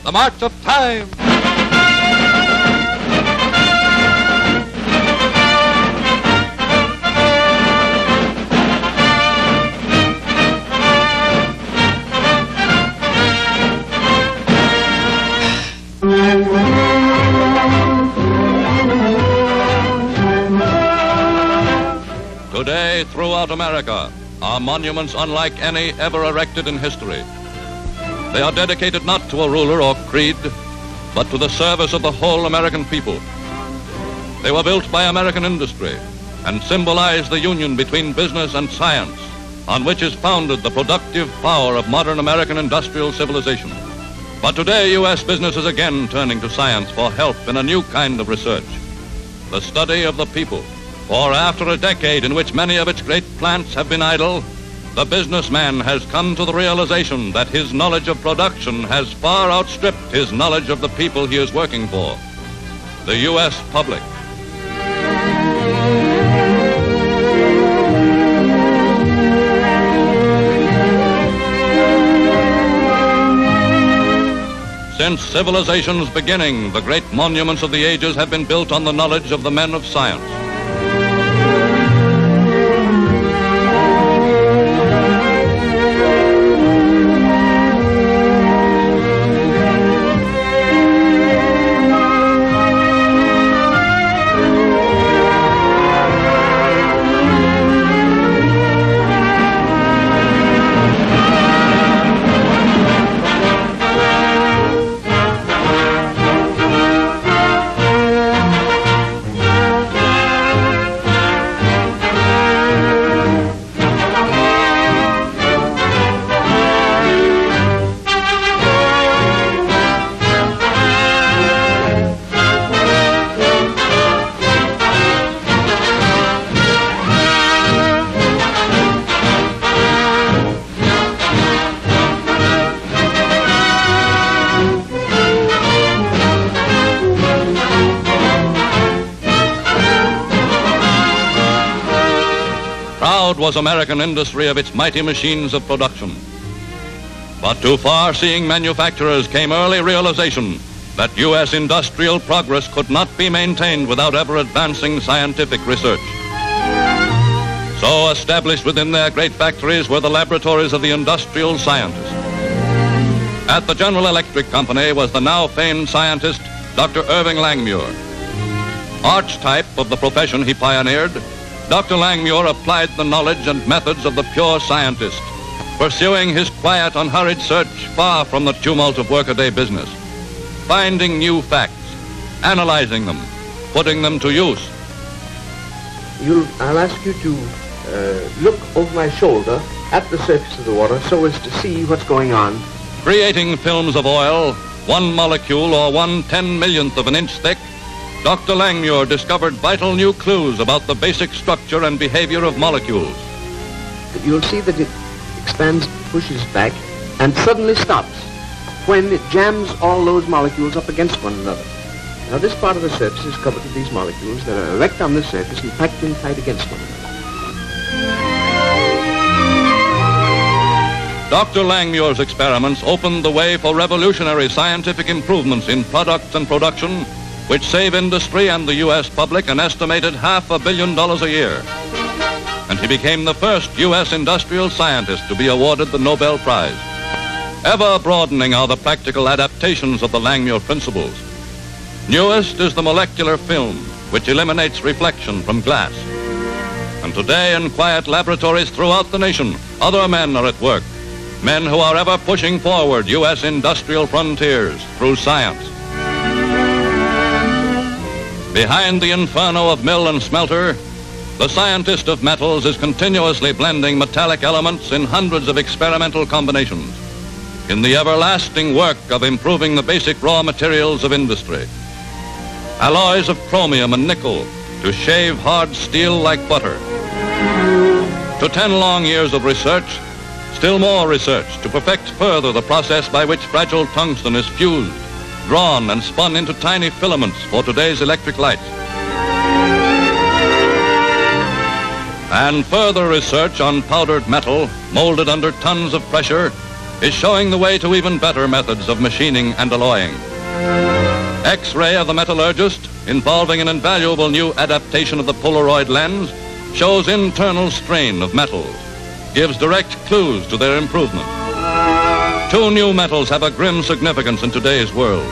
the march of time. Today, throughout America, are monuments unlike any ever erected in history. They are dedicated not to a ruler or creed, but to the service of the whole American people. They were built by American industry and symbolize the union between business and science, on which is founded the productive power of modern American industrial civilization. But today, U.S. business is again turning to science for help in a new kind of research, the study of the people. For after a decade in which many of its great plants have been idle, the businessman has come to the realization that his knowledge of production has far outstripped his knowledge of the people he is working for, the U.S. public. Since civilization's beginning, the great monuments of the ages have been built on the knowledge of the men of science. Proud was American industry of its mighty machines of production. But to far-seeing manufacturers came early realization that U.S. industrial progress could not be maintained without ever advancing scientific research. So established within their great factories were the laboratories of the industrial scientists. At the General Electric Company was the now famed scientist, Dr. Irving Langmuir. Archetype of the profession he pioneered, Dr. Langmuir applied the knowledge and methods of the pure scientist, pursuing his quiet, unhurried search far from the tumult of workaday business, finding new facts, analyzing them, putting them to use. I'll ask you to look over my shoulder at the surface of the water so as to see what's going on. Creating films of oil, 1 molecule or 1/10,000,000th of an inch thick, Dr. Langmuir discovered vital new clues about the basic structure and behavior of molecules. You'll see that it expands, pushes back, and suddenly stops when it jams all those molecules up against one another. Now, this part of the surface is covered with these molecules that are erect on the surface and packed in tight against one another. Dr. Langmuir's experiments opened the way for revolutionary scientific improvements in products and production, which save industry and the U.S. public an estimated $500 million a year. And he became the first U.S. industrial scientist to be awarded the Nobel Prize. Ever broadening are the practical adaptations of the Langmuir principles. Newest is the molecular film, which eliminates reflection from glass. And today, in quiet laboratories throughout the nation, other men are at work. Men who are ever pushing forward U.S. industrial frontiers through science. Behind the inferno of mill and smelter, the scientist of metals is continuously blending metallic elements in hundreds of experimental combinations in the everlasting work of improving the basic raw materials of industry. Alloys of chromium and nickel to shave hard steel like butter. To 10 long years of research, still more research to perfect further the process by which fragile tungsten is fused, drawn and spun into tiny filaments for today's electric light. And further research on powdered metal, molded under tons of pressure, is showing the way to even better methods of machining and alloying. X-ray of the metallurgist, involving an invaluable new adaptation of the Polaroid lens, shows internal strain of metals, gives direct clues to their improvement. Two new metals have a grim significance in today's world.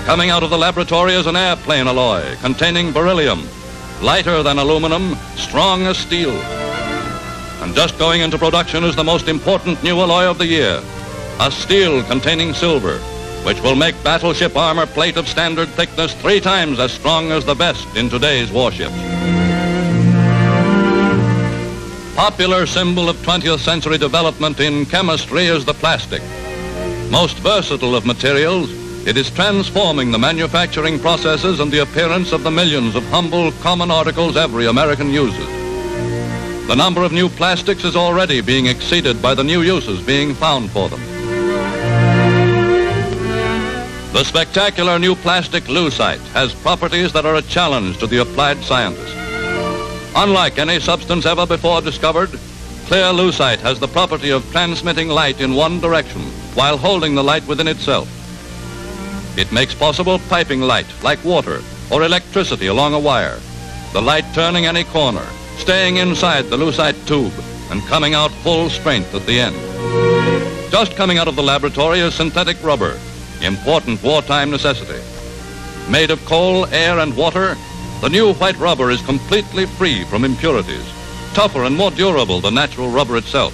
Coming out of the laboratory is an airplane alloy containing beryllium, lighter than aluminum, strong as steel. And just going into production is the most important new alloy of the year, a steel containing silver, which will make battleship armor plate of standard thickness 3 times as strong as the best in today's warships. Popular symbol of 20th century development in chemistry is the plastic. Most versatile of materials, it is transforming the manufacturing processes and the appearance of the millions of humble, common articles every American uses. The number of new plastics is already being exceeded by the new uses being found for them. The spectacular new plastic lucite has properties that are a challenge to the applied scientist. Unlike any substance ever before discovered, clear lucite has the property of transmitting light in one direction while holding the light within itself. It makes possible piping light like water or electricity along a wire, the light turning any corner, staying inside the lucite tube and coming out full strength at the end. Just coming out of the laboratory is synthetic rubber, important wartime necessity. Made of coal, air, and water, the new white rubber is completely free from impurities, tougher and more durable than natural rubber itself.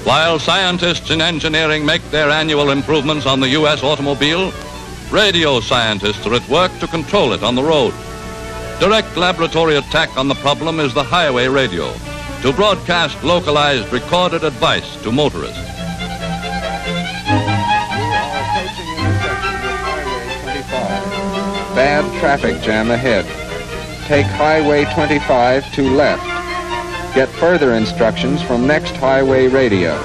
While scientists in engineering make their annual improvements on the U.S. automobile, radio scientists are at work to control it on the road. Direct laboratory attack on the problem is the highway radio, to broadcast localized recorded advice to motorists. Bad traffic jam ahead. Take Highway 25 to left. Get further instructions from next highway radio.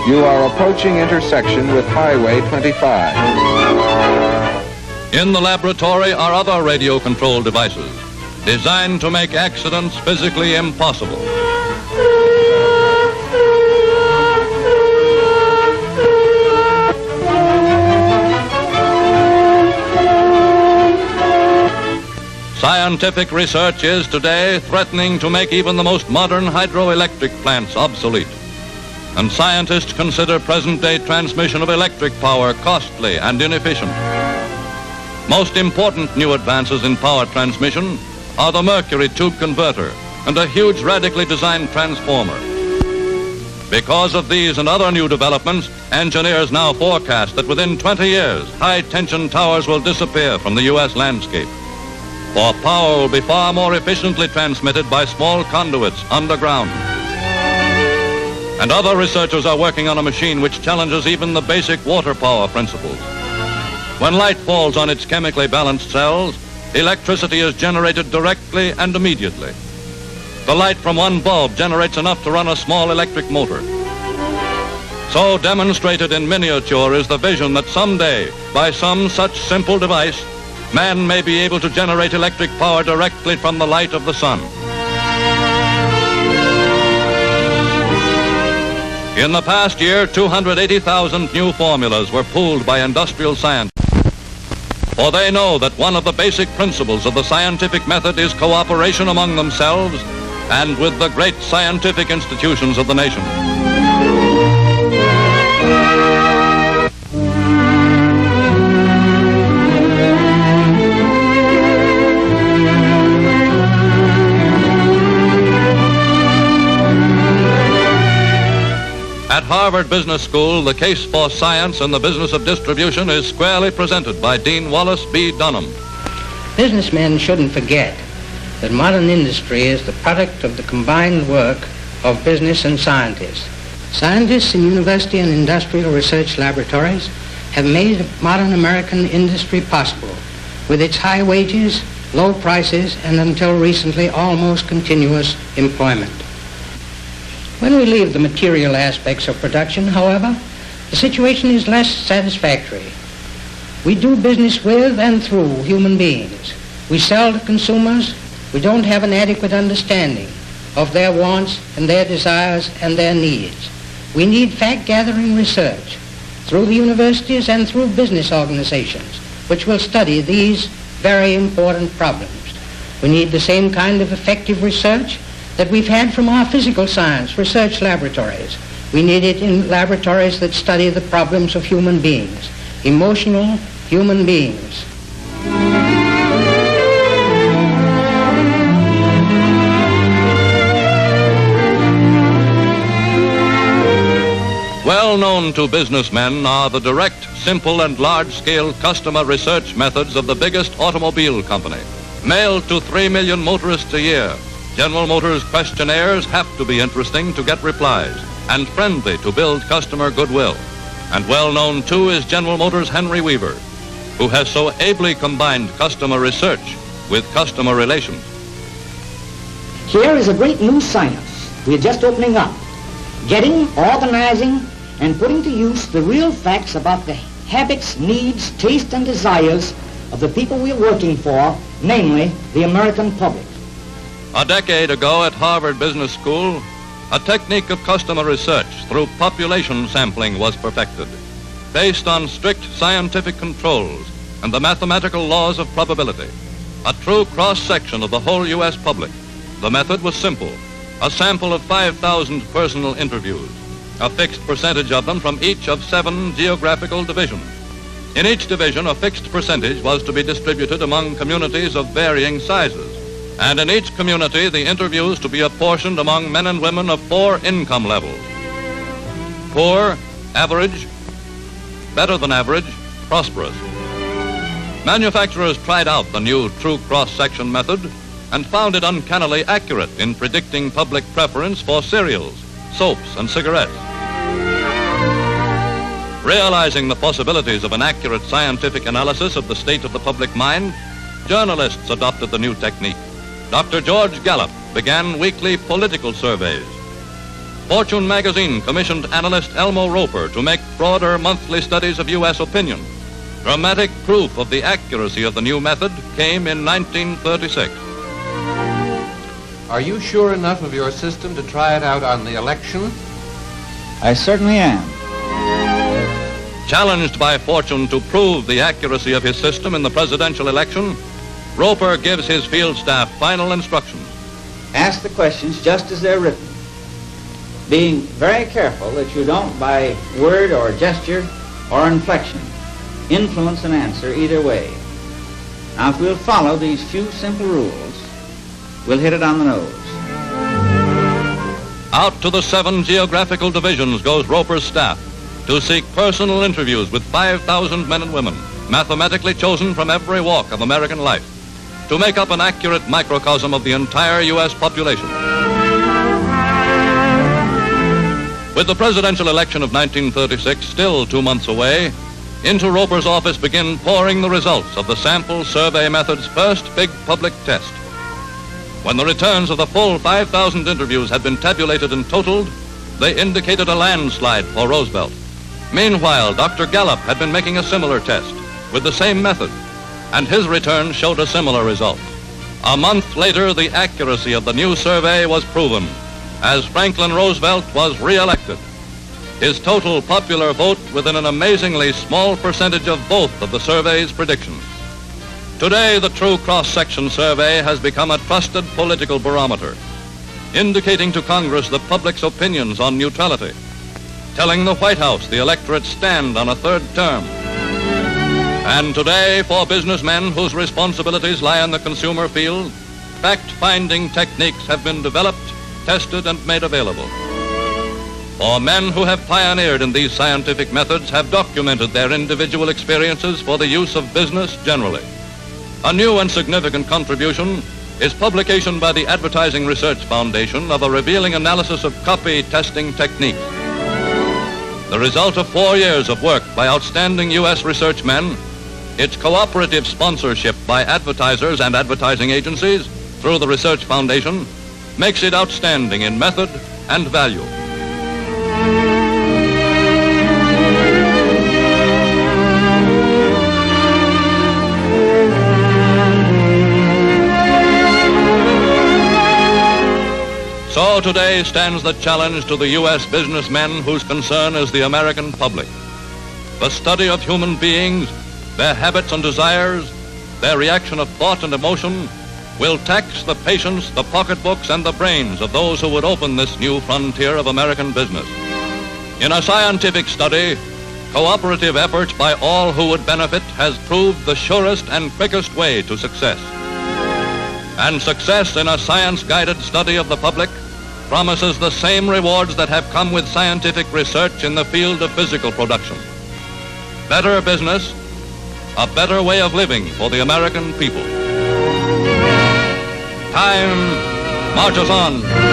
You are approaching intersection with Highway 25. In the laboratory are other radio control devices designed to make accidents physically impossible. Scientific research is today threatening to make even the most modern hydroelectric plants obsolete. And scientists consider present-day transmission of electric power costly and inefficient. Most important new advances in power transmission are the mercury tube converter and a huge radically designed transformer. Because of these and other new developments, engineers now forecast that within 20 years, high-tension towers will disappear from the U.S. landscape. For power will be far more efficiently transmitted by small conduits underground. And other researchers are working on a machine which challenges even the basic water power principles. When light falls on its chemically balanced cells, electricity is generated directly and immediately. The light from one bulb generates enough to run a small electric motor. So demonstrated in miniature is the vision that someday, by some such simple device, man may be able to generate electric power directly from the light of the sun. In the past year, 280,000 new formulas were pooled by industrial scientists. For they know that one of the basic principles of the scientific method is cooperation among themselves and with the great scientific institutions of the nation. At Harvard Business School, the case for science and the business of distribution is squarely presented by Dean Wallace B. Dunham. Businessmen shouldn't forget that modern industry is the product of the combined work of business and scientists. Scientists in university and industrial research laboratories have made modern American industry possible with its high wages, low prices, and until recently almost continuous employment. When we leave the material aspects of production, however, the situation is less satisfactory. We do business with and through human beings. We sell to consumers. We don't have an adequate understanding of their wants and their desires and their needs. We need fact-gathering research through the universities and through business organizations, which will study these very important problems. We need the same kind of effective research that we've had from our physical science research laboratories. We need it in laboratories that study the problems of human beings, emotional human beings. Well known to businessmen are the direct, simple, and large-scale customer research methods of the biggest automobile company. Mailed to 3 million motorists a year, General Motors questionnaires have to be interesting to get replies and friendly to build customer goodwill. And well known, too, is General Motors' Henry Weaver, who has so ably combined customer research with customer relations. Here is a great new science we're just opening up, getting, organizing, and putting to use the real facts about the habits, needs, tastes, and desires of the people we're working for, namely the American public. A decade ago at Harvard Business School, a technique of customer research through population sampling was perfected, based on strict scientific controls and the mathematical laws of probability. A true cross-section of the whole U.S. public. The method was simple. A sample of 5,000 personal interviews, a fixed percentage of them from each of 7 geographical divisions. In each division, a fixed percentage was to be distributed among communities of varying sizes. And in each community, the interviews to be apportioned among men and women of 4 income levels: poor, average, better than average, prosperous. Manufacturers tried out the new true cross-section method and found it uncannily accurate in predicting public preference for cereals, soaps, and cigarettes. Realizing the possibilities of an accurate scientific analysis of the state of the public mind, journalists adopted the new technique. Dr. George Gallup began weekly political surveys. Fortune magazine commissioned analyst Elmo Roper to make broader monthly studies of U.S. opinion. Dramatic proof of the accuracy of the new method came in 1936. Are you sure enough of your system to try it out on the election? I certainly am. Challenged by Fortune to prove the accuracy of his system in the presidential election, Roper gives his field staff final instructions. Ask the questions just as they're written, being very careful that you don't, by word or gesture or inflection, influence an answer either way. Now, if we'll follow these few simple rules, we'll hit it on the nose. Out to the 7 geographical divisions goes Roper's staff to seek personal interviews with 5,000 men and women, mathematically chosen from every walk of American life, to make up an accurate microcosm of the entire U.S. population. With the presidential election of 1936 still 2 months away, into Roper's office begin pouring the results of the sample survey method's first big public test. When the returns of the full 5,000 interviews had been tabulated and totaled, they indicated a landslide for Roosevelt. Meanwhile, Dr. Gallup had been making a similar test with the same method, and his return showed a similar result. A month later, the accuracy of the new survey was proven, as Franklin Roosevelt was re-elected. His total popular vote within an amazingly small percentage of both of the survey's predictions. Today, the True Cross-Section Survey has become a trusted political barometer, indicating to Congress the public's opinions on neutrality, telling the White House the electorate's stand on a third term. And today, for businessmen whose responsibilities lie in the consumer field, fact-finding techniques have been developed, tested, and made available. For men who have pioneered in these scientific methods have documented their individual experiences for the use of business generally. A new and significant contribution is publication by the Advertising Research Foundation of a revealing analysis of copy testing techniques. The result of 4 years of work by outstanding U.S. research men, its cooperative sponsorship by advertisers and advertising agencies through the Research Foundation, makes it outstanding in method and value. So So today stands the challenge to the U.S. businessmen whose concern is the American public. The study of human beings, their habits and desires, their reaction of thought and emotion, will tax the patience, the pocketbooks, and the brains of those who would open this new frontier of American business. In a scientific study, cooperative effort by all who would benefit has proved the surest and quickest way to success. And success in a science-guided study of the public promises the same rewards that have come with scientific research in the field of physical production. Better business, a better way of living for the American people. Time marches on.